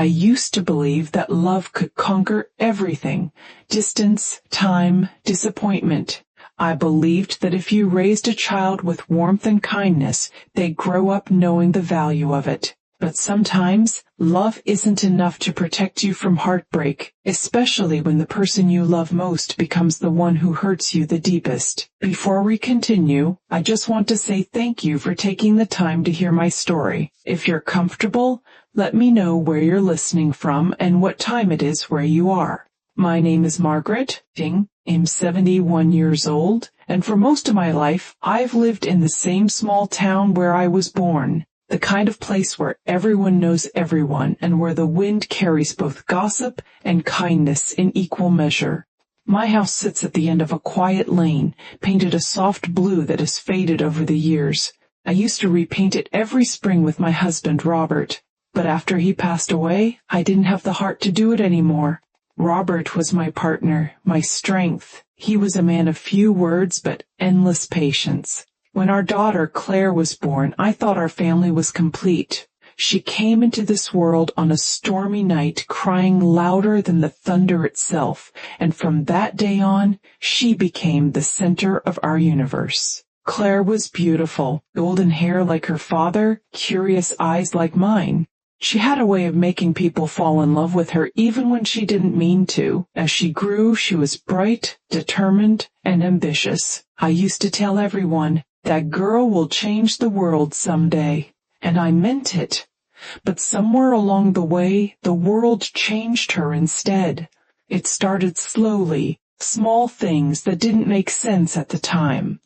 I used to believe that love could conquer everything: distance, time, disappointment. I believed that if you raised a child with warmth and kindness, they'd grow up knowing the value of it. But sometimes, love isn't enough to protect you from heartbreak, especially when the person you love most becomes the one who hurts you the deepest. Before we continue, I just want to say thank you for taking the time to hear my story. If you're comfortable, let me know where you're listening from and what time it is where you are. My name is Margaret. I'm 71 years old, and for most of my life, I've lived in the same small town where I was born. The kind of place where everyone knows everyone and where the wind carries both gossip and kindness in equal measure. My house sits at the end of a quiet lane, painted a soft blue that has faded over the years. I used to repaint it every spring with my husband, Robert. But after he passed away, I didn't have the heart to do it anymore. Robert was my partner, my strength. He was a man of few words but endless patience. When our daughter Claire was born, I thought our family was complete. She came into this world on a stormy night, crying louder than the thunder itself, and from that day on, she became the center of our universe. Claire was beautiful, golden hair like her father, curious eyes like mine. She had a way of making people fall in love with her even when she didn't mean to. As she grew, she was bright, determined, and ambitious. I used to tell everyone, "That girl will change the world someday." And I meant it. But somewhere along the way, the world changed her instead. It started slowly, small things that didn't make sense at the time.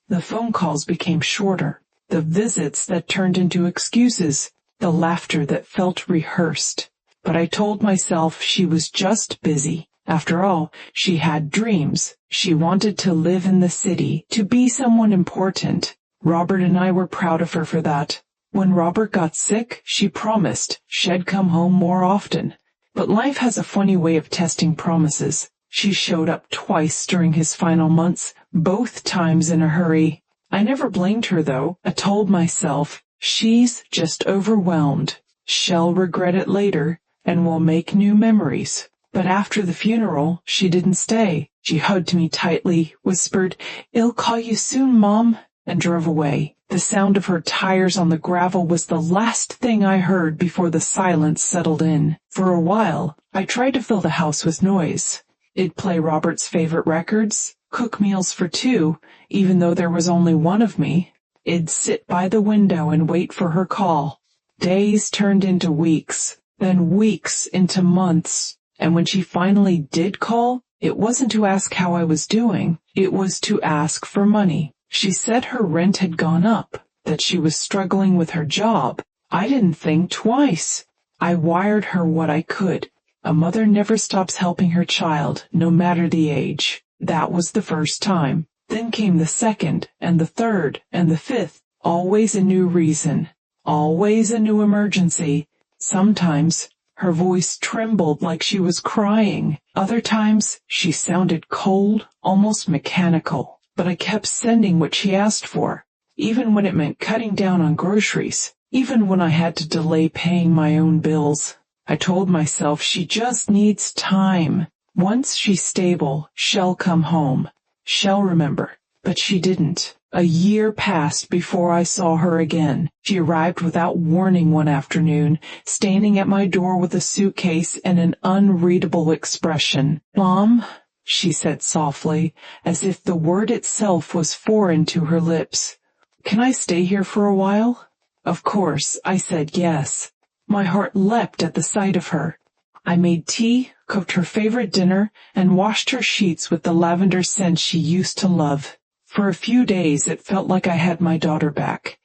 The phone calls became shorter, the visits that turned into excuses, the laughter that felt rehearsed. But I told myself she was just busy. After all, she had dreams. She wanted to live in the city, to be someone important. Robert and I were proud of her for that. When Robert got sick, she promised she'd come home more often. But life has a funny way of testing promises. She showed up twice during his final months, both times in a hurry. I never blamed her, though. I told myself, she's just overwhelmed. She'll regret it later, and we'll make new memories. But after the funeral, she didn't stay. She hugged me tightly, whispered, "I'll call you soon, Mom," and drove away. The sound of her tires on the gravel was the last thing I heard before the silence settled in. For a while, I tried to fill the house with noise. I'd play Robert's favorite records, cook meals for two, even though there was only one of me. I'd sit by the window and wait for her call. Days turned into weeks, then weeks into months. And when she finally did call, it wasn't to ask how I was doing. It was to ask for money. She said her rent had gone up, that she was struggling with her job. I didn't think twice. I wired her what I could. A mother never stops helping her child, no matter the age. That was the first time. Then came the second, and the third, and the fifth. Always a new reason. Always a new emergency. Sometimes her voice trembled like she was crying. Other times, she sounded cold, almost mechanical. But I kept sending what she asked for, even when it meant cutting down on groceries, even when I had to delay paying my own bills. I told myself she just needs time. Once she's stable, she'll come home. She'll remember. But she didn't. A year passed before I saw her again. She arrived without warning one afternoon, standing at my door with a suitcase and an unreadable expression. "Mom," she said softly, as if the word itself was foreign to her lips. "Can I stay here for a while?" Of course, I said yes. My heart leapt at the sight of her. I made tea, cooked her favorite dinner, and washed her sheets with the lavender scent she used to love. For a few days, it felt like I had my daughter back.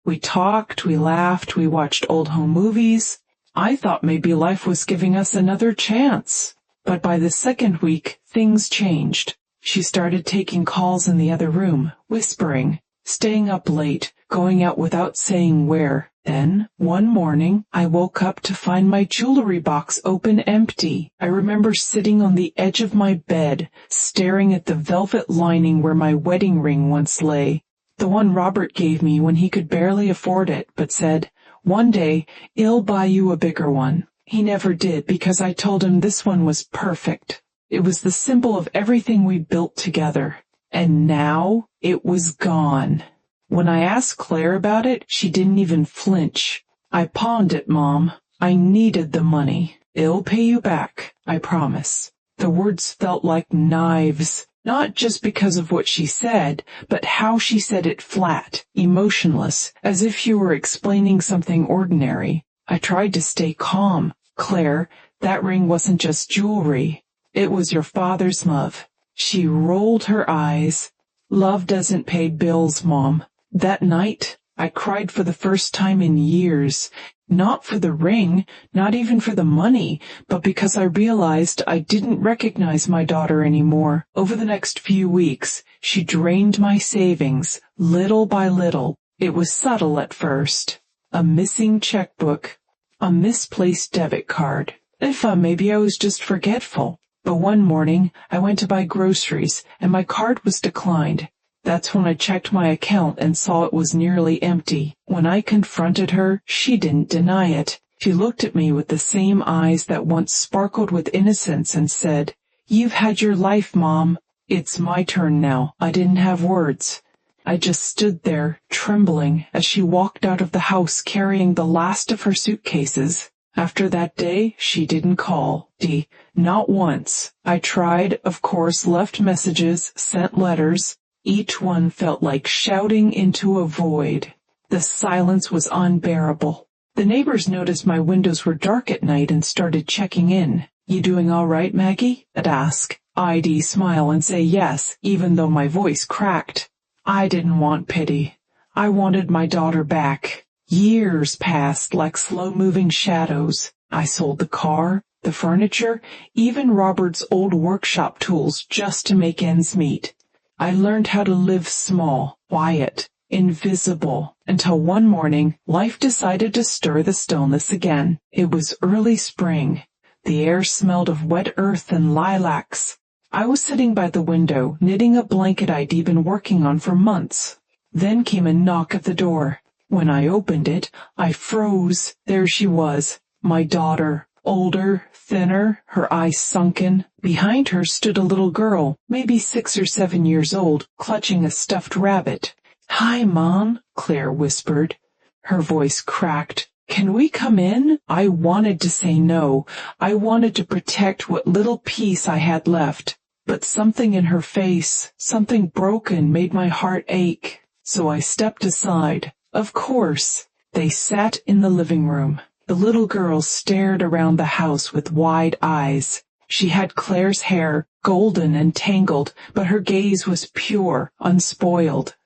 We talked, we laughed, we watched old home movies. I thought maybe life was giving us another chance. But by the second week, things changed. She started taking calls in the other room, whispering, staying up late, going out without saying where. Then, one morning, I woke up to find my jewelry box open empty. I remember sitting on the edge of my bed, staring at the velvet lining where my wedding ring once lay. The one Robert gave me when he could barely afford it, but said, "One day, I'll buy you a bigger one." He never did because I told him this one was perfect. It was the symbol of everything we built together. And now it was gone. When I asked Claire about it, she didn't even flinch. I pawned it, Mom. I needed the money. It'll pay you back, I promise. The words felt like knives, not just because of what she said, but how she said it flat, emotionless, as if she were explaining something ordinary. I tried to stay calm. Claire, that ring wasn't just jewelry. It was your father's love. She rolled her eyes. Love doesn't pay bills, Mom. That night, I cried for the first time in years. Not for the ring, not even for the money, but because I realized I didn't recognize my daughter anymore. Over the next few weeks, she drained my savings, little by little. It was subtle at first. A missing checkbook, a misplaced debit card. I thought maybe I was just forgetful. But one morning, I went to buy groceries, and my card was declined. That's when I checked my account and saw it was nearly empty. When I confronted her, she didn't deny it. She looked at me with the same eyes that once sparkled with innocence and said, "You've had your life, Mom. It's my turn now." I didn't have words. I just stood there, trembling, as she walked out of the house carrying the last of her suitcases. After that day, she didn't call. Not once. I tried, of course, left messages, sent letters. Each one felt like shouting into a void. The silence was unbearable. The neighbors noticed my windows were dark at night and started checking in. "You doing all right, Maggie?" I'd ask. I'd smile and say yes, even though my voice cracked. I didn't want pity. I wanted my daughter back. Years passed like slow-moving shadows. I sold the car, the furniture, even Robert's old workshop tools just to make ends meet. I learned how to live small, quiet, invisible, until one morning life decided to stir the stillness again. It was early spring. The air smelled of wet earth and lilacs. I was sitting by the window, knitting a blanket I'd been working on for months. Then came a knock at the door. When I opened it, I froze. There she was, my daughter. Older, thinner, her eyes sunken. Behind her stood a little girl, maybe 6 or 7 years old, clutching a stuffed rabbit. "Hi, Mom," Claire whispered. Her voice cracked. "Can we come in?" I wanted to say no. I wanted to protect what little peace I had left. But something in her face, something broken, made my heart ache. So I stepped aside. Of course. They sat in the living room. The little girl stared around the house with wide eyes. She had Claire's hair, golden and tangled, but her gaze was pure, unspoiled.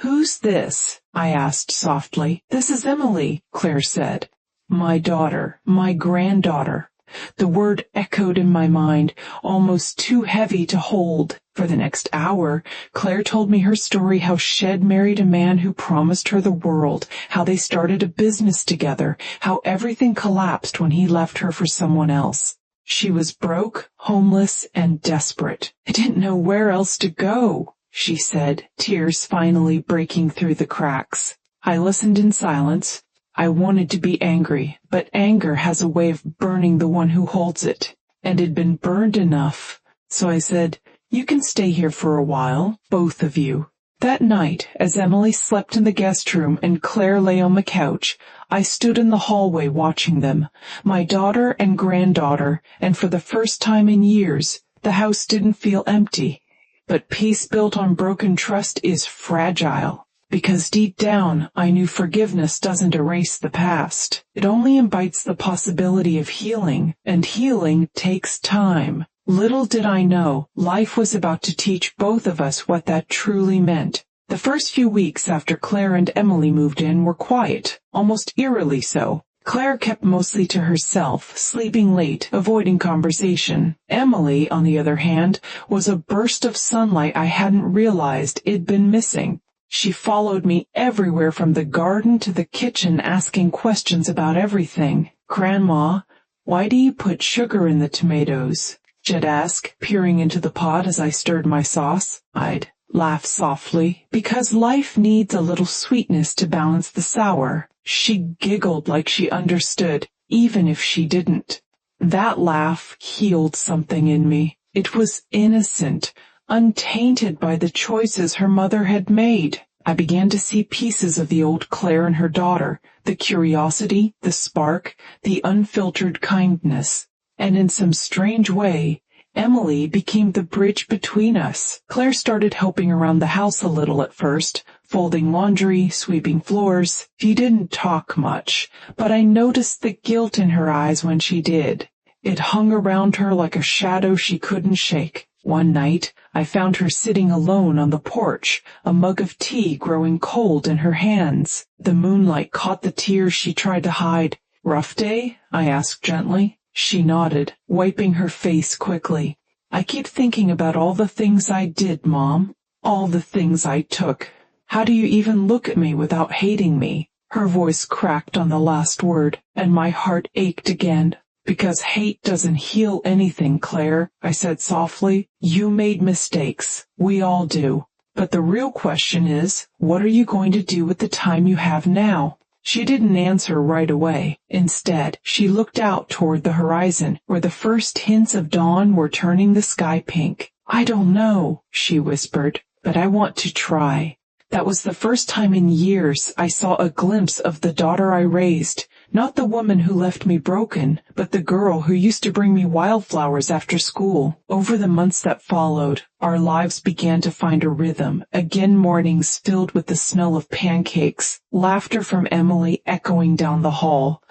"Who's this?" I asked softly. "This is Emily," Claire said. "My daughter, my granddaughter." The word echoed in my mind, almost too heavy to hold. For the next hour, Claire told me her story, how Shed married a man who promised her the world, how they started a business together, how everything collapsed when he left her for someone else. She was broke, homeless, and desperate. "I didn't know where else to go," she said, tears finally breaking through the cracks. I listened in silence. I wanted to be angry, but anger has a way of burning the one who holds it, and it'd been burned enough. So I said, "You can stay here for a while, both of you." That night, as Emily slept in the guest room and Claire lay on the couch, I stood in the hallway watching them, my daughter and granddaughter, and for the first time in years, the house didn't feel empty. But peace built on broken trust is fragile. Because deep down, I knew forgiveness doesn't erase the past. It only invites the possibility of healing, and healing takes time. Little did I know, life was about to teach both of us what that truly meant. The first few weeks after Claire and Emily moved in were quiet, almost eerily so. Claire kept mostly to herself, sleeping late, avoiding conversation. Emily, on the other hand, was a burst of sunlight I hadn't realized it'd been missing. She followed me everywhere from the garden to the kitchen, asking questions about everything. "Grandma, why do you put sugar in the tomatoes?" she'd ask, peering into the pot as I stirred my sauce. I'd laugh softly. "Because life needs a little sweetness to balance the sour." She giggled like she understood. even if she didn't. That laugh healed something in me. It was innocent, untainted by the choices her mother had made. I began to see pieces of the old Claire and her daughter, the curiosity, the spark, the unfiltered kindness. And in some strange way, Emily became the bridge between us. Claire started helping around the house a little at first, folding laundry, sweeping floors. She didn't talk much, but I noticed the guilt in her eyes when she did. It hung around her like a shadow she couldn't shake. One night, I found her sitting alone on the porch, a mug of tea growing cold in her hands. The moonlight caught the tears she tried to hide. "Rough day?" I asked gently. She nodded, wiping her face quickly. "I keep thinking about all the things I did, Mom. All the things I took. How do you even look at me without hating me?" Her voice cracked on the last word, and my heart ached again. "Because hate doesn't heal anything, Claire," I said softly. "You made mistakes. We all do. But the real question is, what are you going to do with the time you have now?" She didn't answer right away. Instead, she looked out toward the horizon, where the first hints of dawn were turning the sky pink. "I don't know," she whispered, "but I want to try." That was the first time in years I saw a glimpse of the daughter I raised. Not the woman who left me broken, but the girl who used to bring me wildflowers after school. Over the months that followed, our lives began to find a rhythm. Again, mornings filled with the smell of pancakes, laughter from Emily echoing down the hall.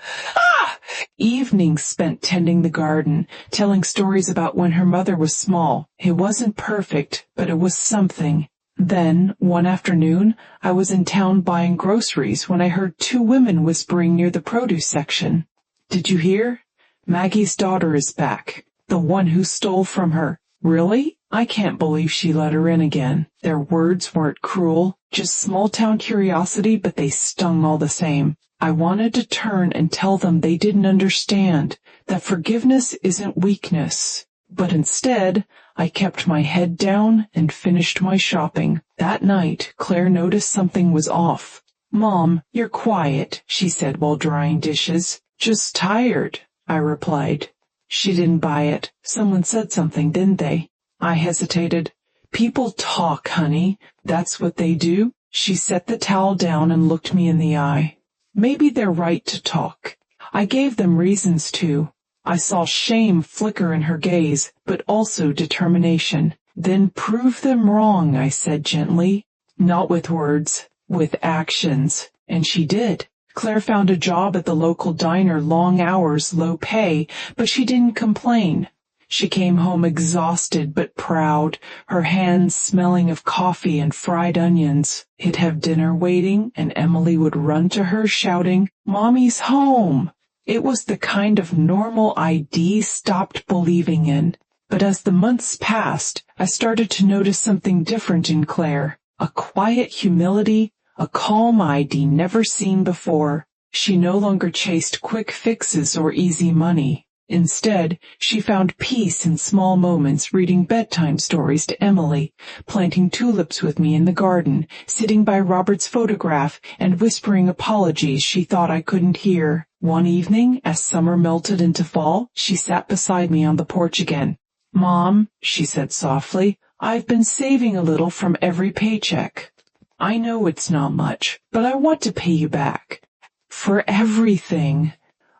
Evenings spent tending the garden, telling stories about when her mother was small. It wasn't perfect, but it was something. Then, one afternoon, I was in town buying groceries when I heard two women whispering near the produce section. "Did you hear? Maggie's daughter is back. The one who stole from her." "Really? I can't believe she let her in again." Their words weren't cruel, just small-town curiosity, but they stung all the same. I wanted to turn and tell them they didn't understand, that forgiveness isn't weakness. But instead, I kept my head down and finished my shopping. That night, Claire noticed something was off. "Mom, you're quiet," she said while drying dishes. "Just tired," I replied. She didn't buy it. "Someone said something, didn't they?" I hesitated. "People talk, honey. That's what they do." She set the towel down and looked me in the eye. "Maybe they're right to talk." I gave them reasons to. I saw shame flicker in her gaze, but also determination. "Then prove them wrong," I said gently. "Not with words, with actions." And she did. Claire found a job at the local diner, long hours, low pay, but she didn't complain. She came home exhausted but proud, her hands smelling of coffee and fried onions. He'd have dinner waiting, and Emily would run to her shouting, "Mommy's home!" It was the kind of normal I stopped believing in. But as the months passed, I started to notice something different in Claire. A quiet humility, a calm ID never seen before. She no longer chased quick fixes or easy money. Instead, she found peace in small moments, reading bedtime stories to Emily, planting tulips with me in the garden, sitting by Robert's photograph, and whispering apologies she thought I couldn't hear. One evening, as summer melted into fall, she sat beside me on the porch again. "Mom," she said softly, "I've been saving a little from every paycheck. I know it's not much, but I want to pay you back." "For everything."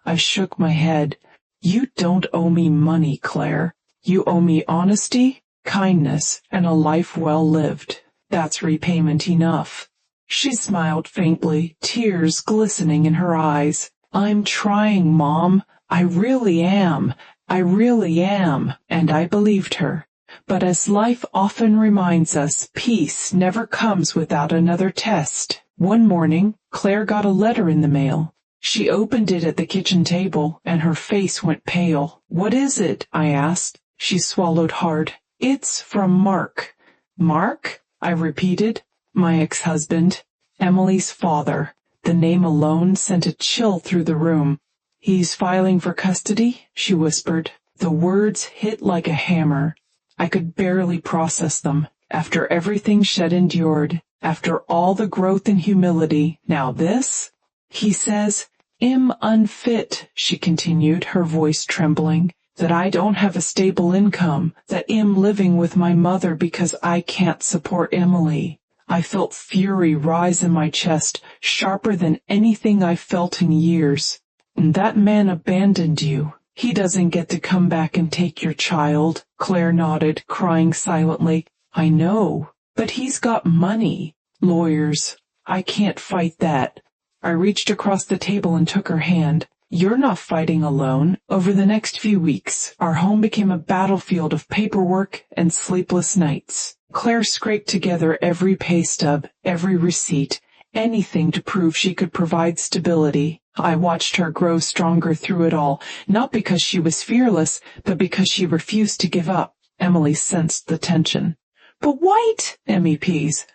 I shook my head. "You don't owe me money, Claire. You owe me honesty, kindness, and a life well lived. That's repayment enough." She smiled faintly, tears glistening in her eyes. "I'm trying, Mom. I really am. I really am." And I believed her. But as life often reminds us, peace never comes without another test. One morning, Claire got a letter in the mail. She opened it at the kitchen table, and her face went pale. "What is it?" I asked. She swallowed hard. "It's from Mark." "Mark?" I repeated. "My ex-husband. Emily's father." The name alone sent a chill through the room. "He's filing for custody," she whispered. The words hit like a hammer. I could barely process them. After everything she'd endured, after all the growth and humility, now this? "He says "I'm unfit," she continued, her voice trembling, "that I don't have a stable income, that I'm living with my mother because I can't support Emily." I felt fury rise in my chest, sharper than anything I've felt in years. "And that man abandoned you. He doesn't get to come back and take your child." Claire nodded, crying silently. "I know, but he's got money. Lawyers. I can't fight that." I reached across the table and took her hand. "You're not fighting alone." Over the next few weeks, our home became a battlefield of paperwork and sleepless nights. Claire scraped together every pay stub, every receipt, anything to prove she could provide stability. I watched her grow stronger through it all, not because she was fearless, but because she refused to give up. Emily sensed the tension. "But White!" MEPs.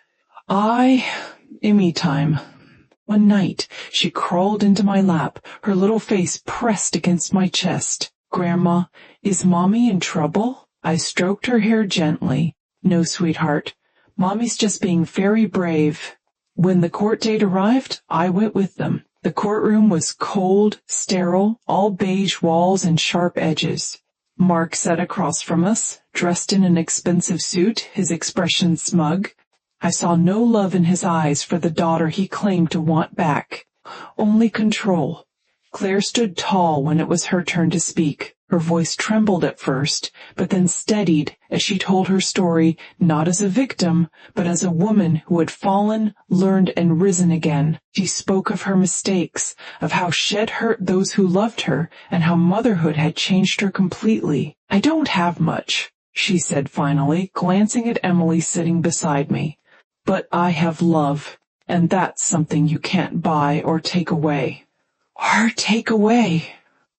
Emmy time. One night, she crawled into my lap, her little face pressed against my chest. "Grandma, is Mommy in trouble?" I stroked her hair gently. "No, sweetheart. Mommy's just being very brave." When the court date arrived, I went with them. The courtroom was cold, sterile, all beige walls and sharp edges. Mark sat across from us, dressed in an expensive suit, his expression smug. I saw no love in his eyes for the daughter he claimed to want back. Only control. Claire stood tall when it was her turn to speak. Her voice trembled at first, but then steadied as she told her story, not as a victim, but as a woman who had fallen, learned, and risen again. She spoke of her mistakes, of how she'd hurt those who loved her, and how motherhood had changed her completely. "I don't have much," she said finally, glancing at Emily sitting beside me. "But I have love, and that's something you can't buy or take away." Or take away.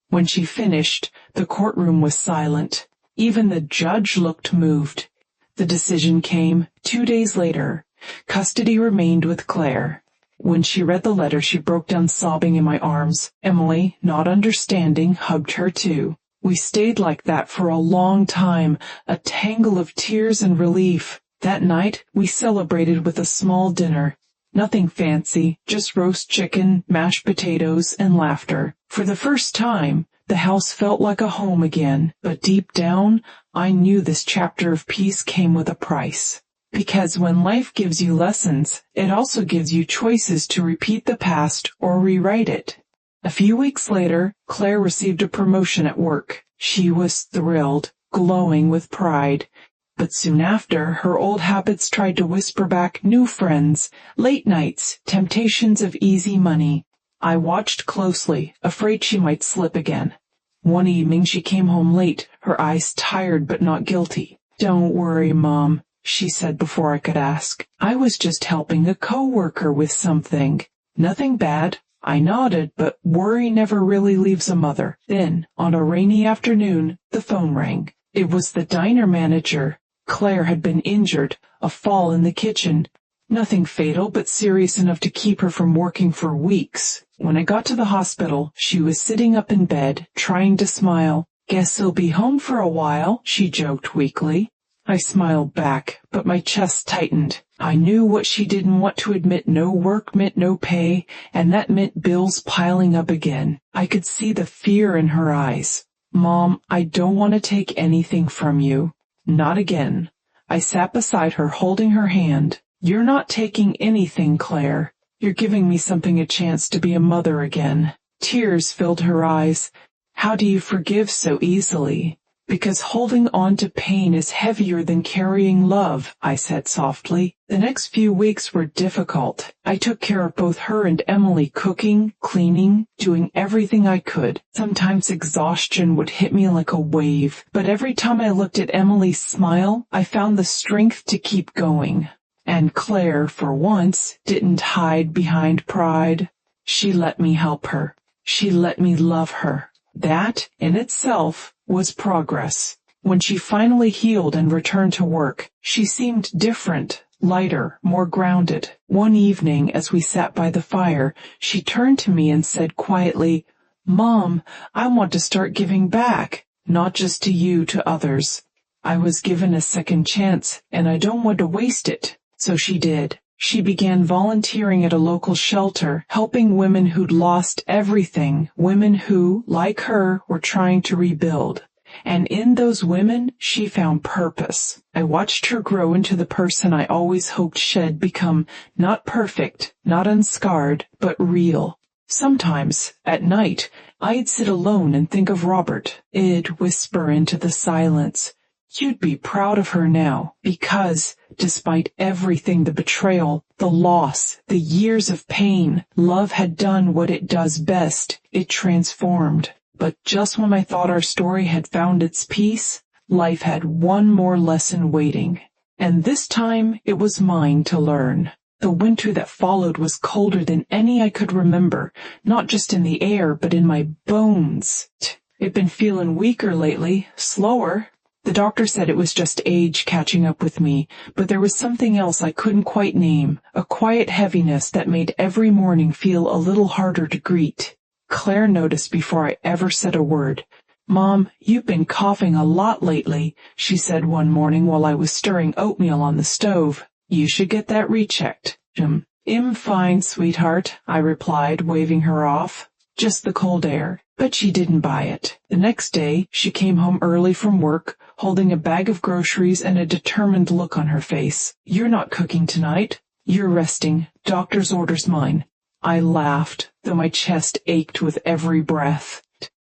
When she finished, the courtroom was silent. Even the judge looked moved. The decision came 2 days later. Custody remained with Claire. When she read the letter, she broke down sobbing in my arms. Emily, not understanding, hugged her too. We stayed like that for a long time, a tangle of tears and relief. That night, we celebrated with a small dinner. Nothing fancy, just roast chicken, mashed potatoes, and laughter. For the first time, the house felt like a home again, but deep down, I knew this chapter of peace came with a price. Because when life gives you lessons, it also gives you choices to repeat the past or rewrite it. A few weeks later, Claire received a promotion at work. She was thrilled, glowing with pride. But soon after, her old habits tried to whisper back new friends, late nights, temptations of easy money. I watched closely, afraid she might slip again. One evening she came home late, her eyes tired but not guilty. "Don't worry, Mom," she said before I could ask. "I was just helping a coworker with something. Nothing bad." I nodded, but worry never really leaves a mother. Then, on a rainy afternoon, the phone rang. It was the diner manager. Claire had been injured, a fall in the kitchen. Nothing fatal, but serious enough to keep her from working for weeks. When I got to the hospital, she was sitting up in bed, trying to smile. "Guess he'll be home for a while," she joked weakly. I smiled back, but my chest tightened. I knew what she didn't want to admit: no work meant no pay, and that meant bills piling up again. I could see the fear in her eyes. "Mom, I don't want to take anything from you." "Not again." I sat beside her, holding her hand. "You're not taking anything, Claire. You're giving me something, a chance to be a mother again." Tears filled her eyes. "How do you forgive so easily?" "Because holding on to pain is heavier than carrying love," I said softly. The next few weeks were difficult. I took care of both her and Emily, cooking, cleaning, doing everything I could. Sometimes exhaustion would hit me like a wave, but every time I looked at Emily's smile, I found the strength to keep going. And Claire, for once, didn't hide behind pride. She let me help her. She let me love her. That, in itself, was progress. When she finally healed and returned to work, she seemed different, lighter, more grounded. One evening, as we sat by the fire, she turned to me and said quietly, "Mom, I want to start giving back, not just to you, to others. I was given a second chance, and I don't want to waste it." So she did. She began volunteering at a local shelter, helping women who'd lost everything, women who, like her, were trying to rebuild. And in those women, she found purpose. I watched her grow into the person I always hoped she'd become, not perfect, not unscarred, but real. Sometimes, at night, I'd sit alone and think of Robert. It'd whisper into the silence, "You'd be proud of her now, because, despite everything, the betrayal, the loss, the years of pain, love had done what it does best. It transformed." But just when I thought our story had found its peace, life had one more lesson waiting. And this time, it was mine to learn. The winter that followed was colder than any I could remember, not just in the air, but in my bones. I'd been feeling weaker lately, slower. The doctor said it was just age catching up with me, but there was something else I couldn't quite name, a quiet heaviness that made every morning feel a little harder to greet. Claire noticed before I ever said a word. "Mom, you've been coughing a lot lately," she said one morning while I was stirring oatmeal on the stove. "You should get that rechecked." "I'm fine, sweetheart," I replied, waving her off. "Just the cold air." But she didn't buy it. The next day, she came home early from work, holding a bag of groceries and a determined look on her face. "You're not cooking tonight. You're resting. Doctor's orders mine." I laughed, though my chest ached with every breath.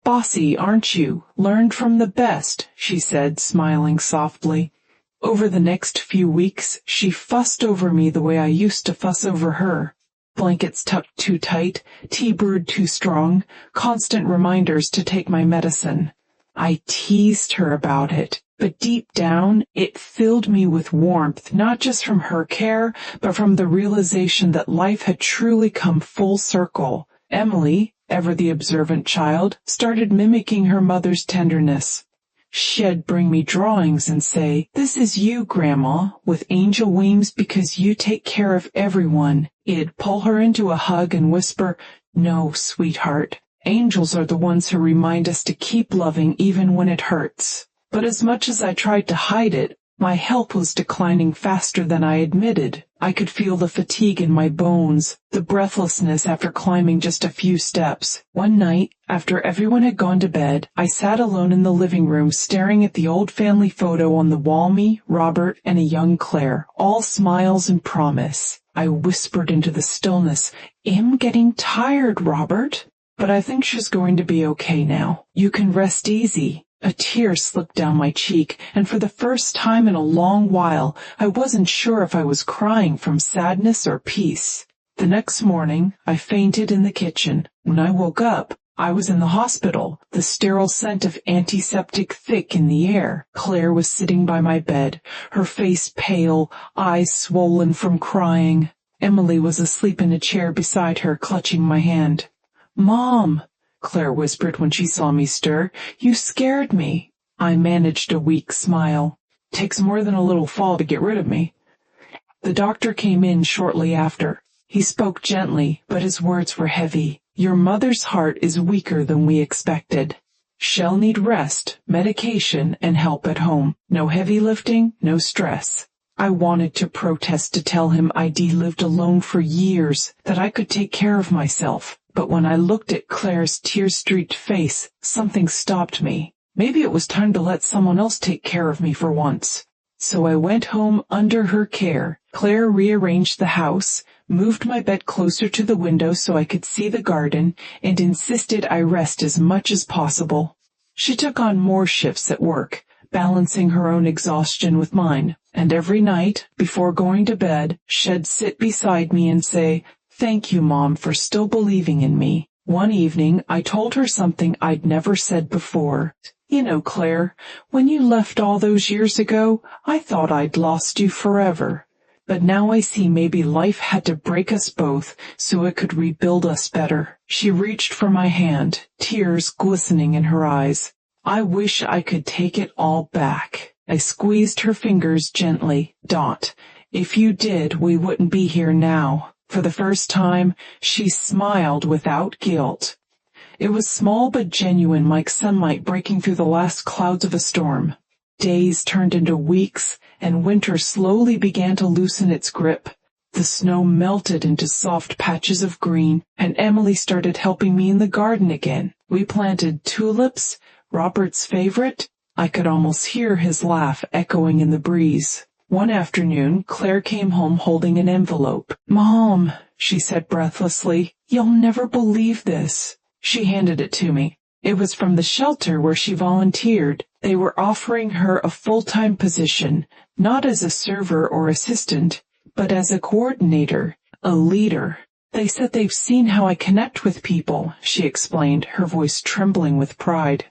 "Bossy, aren't you? Learned from the best," she said, smiling softly. Over the next few weeks, she fussed over me the way I used to fuss over her. Blankets tucked too tight, tea brewed too strong, constant reminders to take my medicine. I teased her about it, but deep down, it filled me with warmth, not just from her care, but from the realization that life had truly come full circle. Emily, ever the observant child, started mimicking her mother's tenderness. She'd bring me drawings and say, "This is you, Grandma, with angel wings because you take care of everyone." It'd pull her into a hug and whisper, "No, sweetheart. Angels are the ones who remind us to keep loving even when it hurts." But as much as I tried to hide it, my health was declining faster than I admitted. I could feel the fatigue in my bones, the breathlessness after climbing just a few steps. One night, after everyone had gone to bed, I sat alone in the living room staring at the old family photo on the wall, me, Robert, and a young Claire, all smiles and promise. I whispered into the stillness, "I'm getting tired, Robert. But I think she's going to be okay now. You can rest easy." A tear slipped down my cheek, and for the first time in a long while, I wasn't sure if I was crying from sadness or peace. The next morning, I fainted in the kitchen. When I woke up, I was in the hospital, the sterile scent of antiseptic thick in the air. Claire was sitting by my bed, her face pale, eyes swollen from crying. Emily was asleep in a chair beside her, clutching my hand. "Mom," Claire whispered when she saw me stir, "you scared me." I managed a weak smile. "Takes more than a little fall to get rid of me." The doctor came in shortly after. He spoke gently, but his words were heavy. "Your mother's heart is weaker than we expected. She'll need rest, medication, and help at home. No heavy lifting, no stress." I wanted to protest, to tell him I'd lived alone for years, that I could take care of myself. But when I looked at Claire's tear-streaked face, something stopped me. Maybe it was time to let someone else take care of me for once. So I went home under her care. Claire rearranged the house, moved my bed closer to the window so I could see the garden, and insisted I rest as much as possible. She took on more shifts at work, balancing her own exhaustion with mine. And every night, before going to bed, she'd sit beside me and say, "Thank you, Mom, for still believing in me." One evening, I told her something I'd never said before. "You know, Claire, when you left all those years ago, I thought I'd lost you forever. But now I see maybe life had to break us both so it could rebuild us better." She reached for my hand, tears glistening in her eyes. "I wish I could take it all back." I squeezed her fingers gently. "Dot, if you did, we wouldn't be here now." For the first time, she smiled without guilt. It was small but genuine, like sunlight breaking through the last clouds of a storm. Days turned into weeks, and winter slowly began to loosen its grip. The snow melted into soft patches of green, and Emily started helping me in the garden again. We planted tulips, Robert's favorite. I could almost hear his laugh echoing in the breeze. One afternoon, Claire came home holding an envelope. "Mom," she said breathlessly, "you'll never believe this." She handed it to me. It was from the shelter where she volunteered. They were offering her a full-time position, not as a server or assistant, but as a coordinator, a leader. "They said they've seen how I connect with people," she explained, her voice trembling with pride.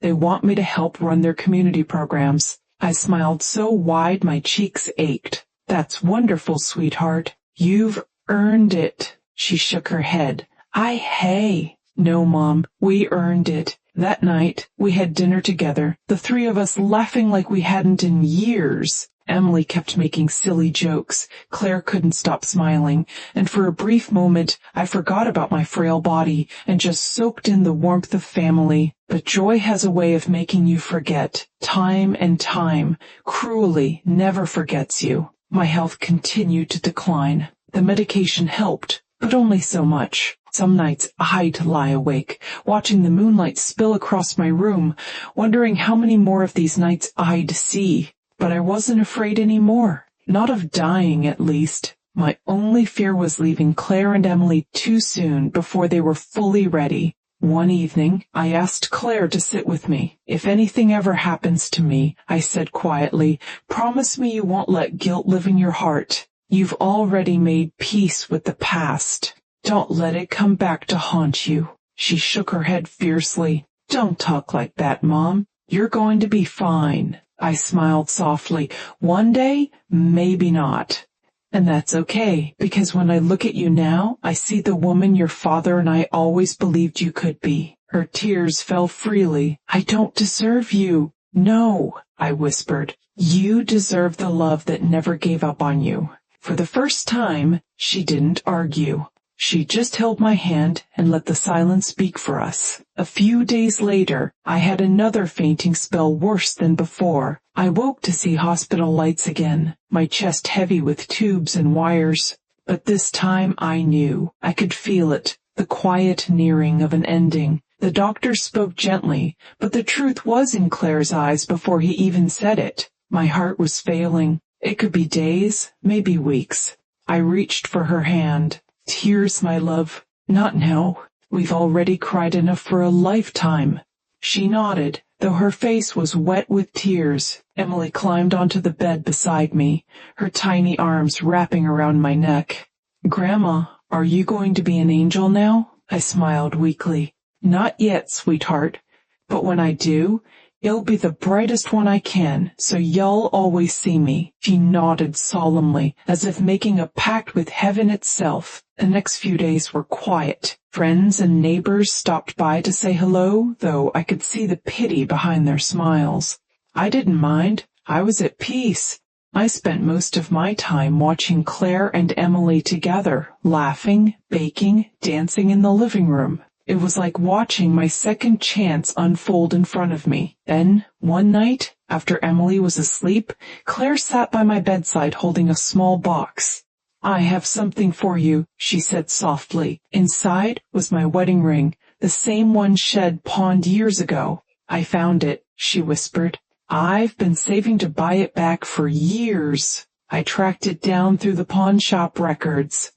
"They want me to help run their community programs." I smiled so wide my cheeks ached. "That's wonderful, sweetheart. You've earned it." She shook her head. Hey. "No, Mom, we earned it." That night, we had dinner together, the three of us laughing like we hadn't in years. Emily kept making silly jokes. Claire couldn't stop smiling, and for a brief moment, I forgot about my frail body and just soaked in the warmth of family. But joy has a way of making you forget. Time and time, cruelly, never forgets you. My health continued to decline. The medication helped, but only so much. Some nights I'd lie awake, watching the moonlight spill across my room, wondering how many more of these nights I'd see. But I wasn't afraid anymore. Not of dying, at least. My only fear was leaving Claire and Emily too soon before they were fully ready. One evening, I asked Claire to sit with me. "If anything ever happens to me," I said quietly, "promise me you won't let guilt live in your heart. You've already made peace with the past. Don't let it come back to haunt you." She shook her head fiercely. "Don't talk like that, Mom. You're going to be fine." I smiled softly. "One day, maybe not. And that's okay, because when I look at you now, I see the woman your father and I always believed you could be." Her tears fell freely. "I don't deserve you." "No," I whispered. "You deserve the love that never gave up on you." For the first time, she didn't argue. She just held my hand and let the silence speak for us. A few days later, I had another fainting spell worse than before. I woke to see hospital lights again, my chest heavy with tubes and wires. But this time I knew. I could feel it, the quiet nearing of an ending. The doctor spoke gently, but the truth was in Claire's eyes before he even said it. My heart was failing. It could be days, maybe weeks. I reached for her hand. "Tears, my love." "Not now. We've already cried enough for a lifetime." She nodded, though her face was wet with tears. Emily climbed onto the bed beside me, her tiny arms wrapping around my neck. "Grandma, are you going to be an angel now?" I smiled weakly. "Not yet, sweetheart. But when I do, it'll be the brightest one I can, so you'll always see me." She nodded solemnly, as if making a pact with heaven itself. The next few days were quiet. Friends and neighbors stopped by to say hello, though I could see the pity behind their smiles. I didn't mind. I was at peace. I spent most of my time watching Claire and Emily together, laughing, baking, dancing in the living room. It was like watching my second chance unfold in front of me. Then, one night, after Emily was asleep, Claire sat by my bedside holding a small box. "I have something for you," she said softly. Inside was my wedding ring, the same one Shed pawned years ago. "I found it," she whispered. "I've been saving to buy it back for years." I tracked it down through the pawn shop records.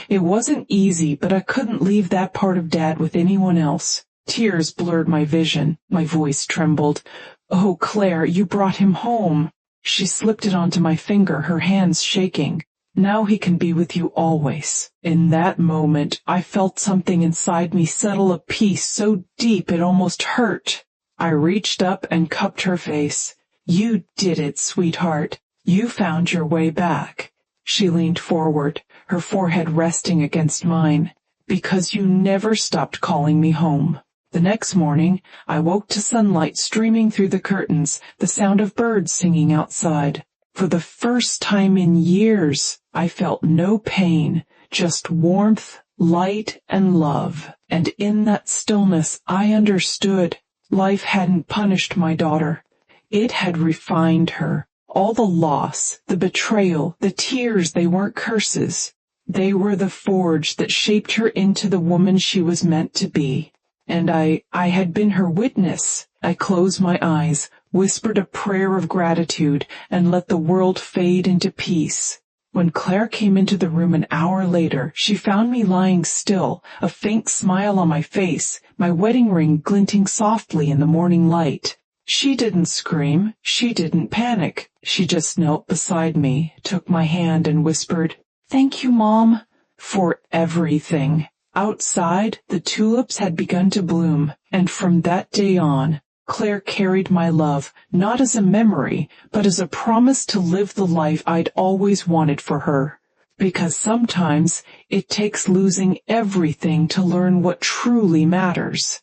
It wasn't easy, but I couldn't leave that part of Dad with anyone else. Tears blurred my vision. My voice trembled. "Oh, Claire, you brought him home." She slipped it onto my finger, her hands shaking. "Now he can be with you always." In that moment, I felt something inside me settle a peace so deep it almost hurt. I reached up and cupped her face. "You did it, sweetheart. You found your way back." She leaned forward, her forehead resting against mine. "Because you never stopped calling me home." The next morning, I woke to sunlight streaming through the curtains, the sound of birds singing outside. For the first time in years, I felt no pain, just warmth, light, and love. And in that stillness, I understood. Life hadn't punished my daughter. It had refined her. All the loss, the betrayal, the tears, they weren't curses. They were the forge that shaped her into the woman she was meant to be. And I had been her witness. I closed my eyes, whispered a prayer of gratitude, and let the world fade into peace. When Claire came into the room an hour later, she found me lying still, a faint smile on my face, my wedding ring glinting softly in the morning light. She didn't scream. She didn't panic. She just knelt beside me, took my hand, and whispered, "Thank you, Mom, for everything." Outside, the tulips had begun to bloom, and from that day on, Claire carried my love, not as a memory, but as a promise to live the life I'd always wanted for her. Because sometimes it takes losing everything to learn what truly matters.